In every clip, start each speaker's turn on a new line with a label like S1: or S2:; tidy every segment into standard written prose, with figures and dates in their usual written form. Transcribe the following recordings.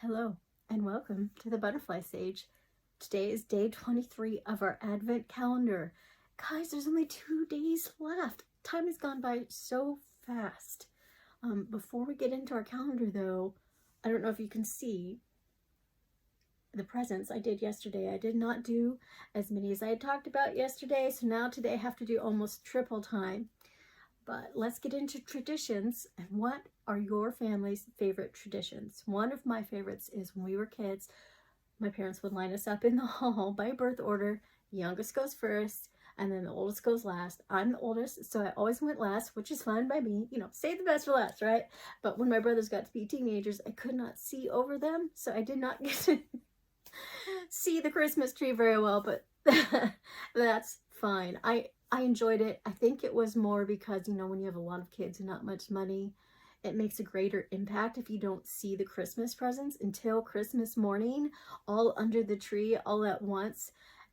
S1: Hello and welcome to the Butterfly Sage. Today is day 23 of our Advent calendar. Guys, there's only 2 days left. Time has gone by so fast. Before we get into our calendar though, I don't know if you can see the presents I did yesterday. I did not do as many as I had talked about yesterday, so now today I have to do almost triple time. But let's get into traditions. And what are your family's favorite traditions? One of my favorites is when we were kids, my parents would line us up in the hall by birth order. Youngest goes first, and then the oldest goes last. I'm the oldest, so I always went last, which is fine by me. You know, save the best for last, right? But when my brothers got to be teenagers, I could not see over them, so I did not get to see the Christmas tree very well, but that's fine. I enjoyed it. I think it was more because, you know, when you have a lot of kids and not much money, it makes a greater impact if you don't see the Christmas presents until Christmas morning, all under the tree, all at once.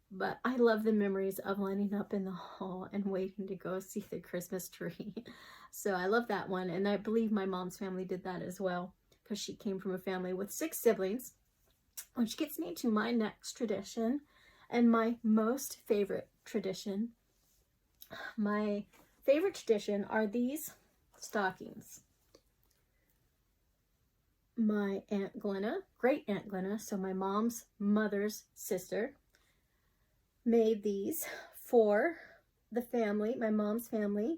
S1: But I love the memories of lining up in the hall and waiting to go see the Christmas tree. So I love that one. And I believe my mom's family did that as well, because she came from a family with 6 siblings, which gets me to my next tradition and my most favorite tradition. My favorite tradition are these stockings. My Aunt Glenna, great Aunt Glenna, so my mom's mother's sister, made these for the family, my mom's family.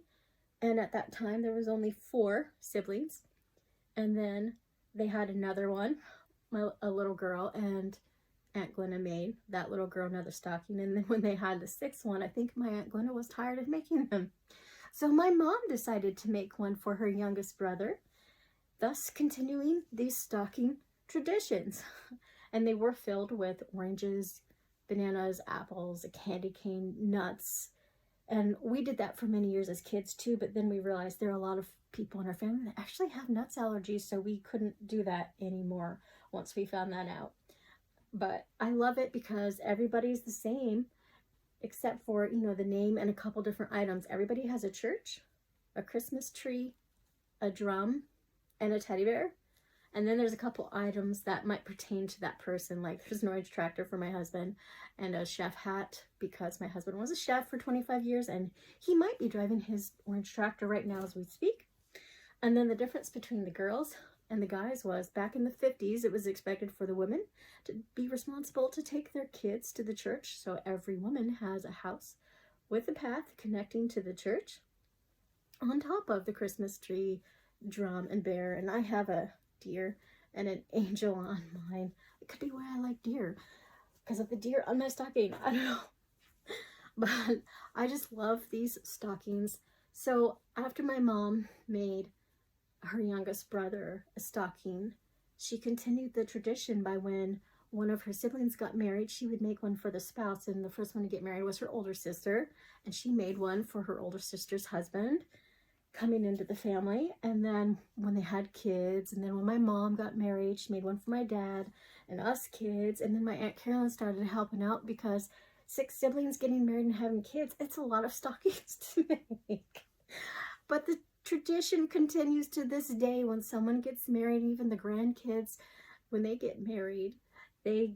S1: And at that time, there was only 4 siblings. And then they had another one, a little girl, and Aunt Glenna made that little girl another stocking. And then when they had the 6th one, I think my Aunt Glenna was tired of making them. So my mom decided to make one for her youngest brother, thus continuing these stocking traditions. And they were filled with oranges, bananas, apples, a candy cane, nuts. And we did that for many years as kids too, but then we realized there are a lot of people in our family that actually have nuts allergies, so we couldn't do that anymore once we found that out. But I love it because everybody's the same, except for, you know, the name and a couple different items. Everybody has a church, a Christmas tree, a drum, and a teddy bear. And then there's a couple items that might pertain to that person, like there's an orange tractor for my husband and a chef hat because my husband was a chef for 25 years and he might be driving his orange tractor right now as we speak. And then the difference between the girls and the guys was back in the 50s, it was expected for the women to be responsible to take their kids to the church. So every woman has a house with a path connecting to the church on top of the Christmas tree, drum, and bear. And I have a deer and an angel on mine. It could be why I like deer, because of the deer on my stocking. I don't know. But I just love these stockings. So after my mom made her youngest brother a stocking, she continued the tradition by when one of her siblings got married, she would make one for the spouse. And the first one to get married was her older sister, and she made one for her older sister's husband coming into the family. And then when they had kids, and then when my mom got married, she made one for my dad and us kids. And then my Aunt Carolyn started helping out because 6 siblings getting married and having kids, it's a lot of stockings to make. But the tradition continues to this day. When someone gets married, even the grandkids, when they get married, their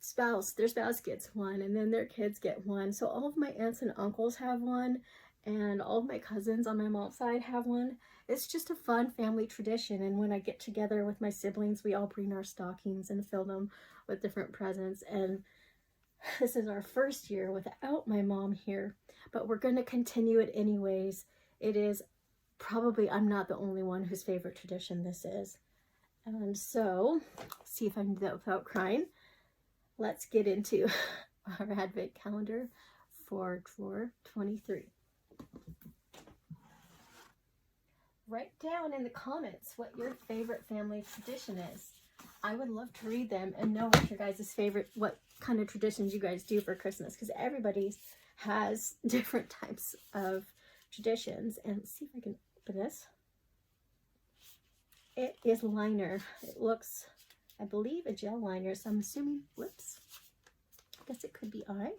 S1: spouse gets one, and then their kids get one. So all of my aunts and uncles have one, and all of my cousins on my mom's side have one. It's just a fun family tradition. And when I get together with my siblings, we all bring our stockings and fill them with different presents. And this is our first year without my mom here, but we're going to continue it anyways. It is probably, I'm not the only one whose favorite tradition this is. And so, see if I can do that without crying. Let's get into our Advent calendar for 23. Write down in the comments what your favorite family tradition is. I would love to read them and know what your guys' favorite, what kind of traditions you guys do for Christmas, because everybody has different types of traditions. And let's see if I can open this. It is liner. It looks, I believe, a gel liner, so I'm assuming, whoops, I guess it could be eye.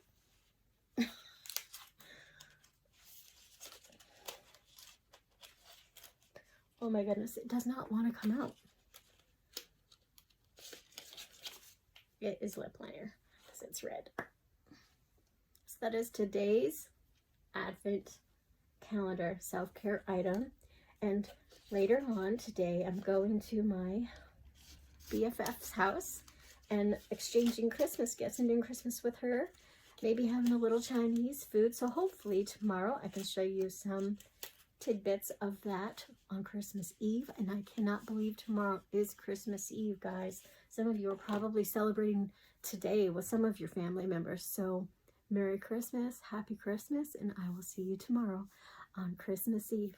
S1: Oh my goodness, it does not want to come out. It is lip liner because it's red. So that is today's Advent calendar self-care item. And later on today, I'm going to my BFF's house and exchanging Christmas gifts and doing Christmas with her. Maybe having a little Chinese food. So hopefully tomorrow I can show you some tidbits of that on Christmas Eve. And I cannot believe tomorrow is Christmas Eve, guys. Some of you are probably celebrating today with some of your family members. So Merry Christmas, Happy Christmas, and I will see you tomorrow on Christmas Eve.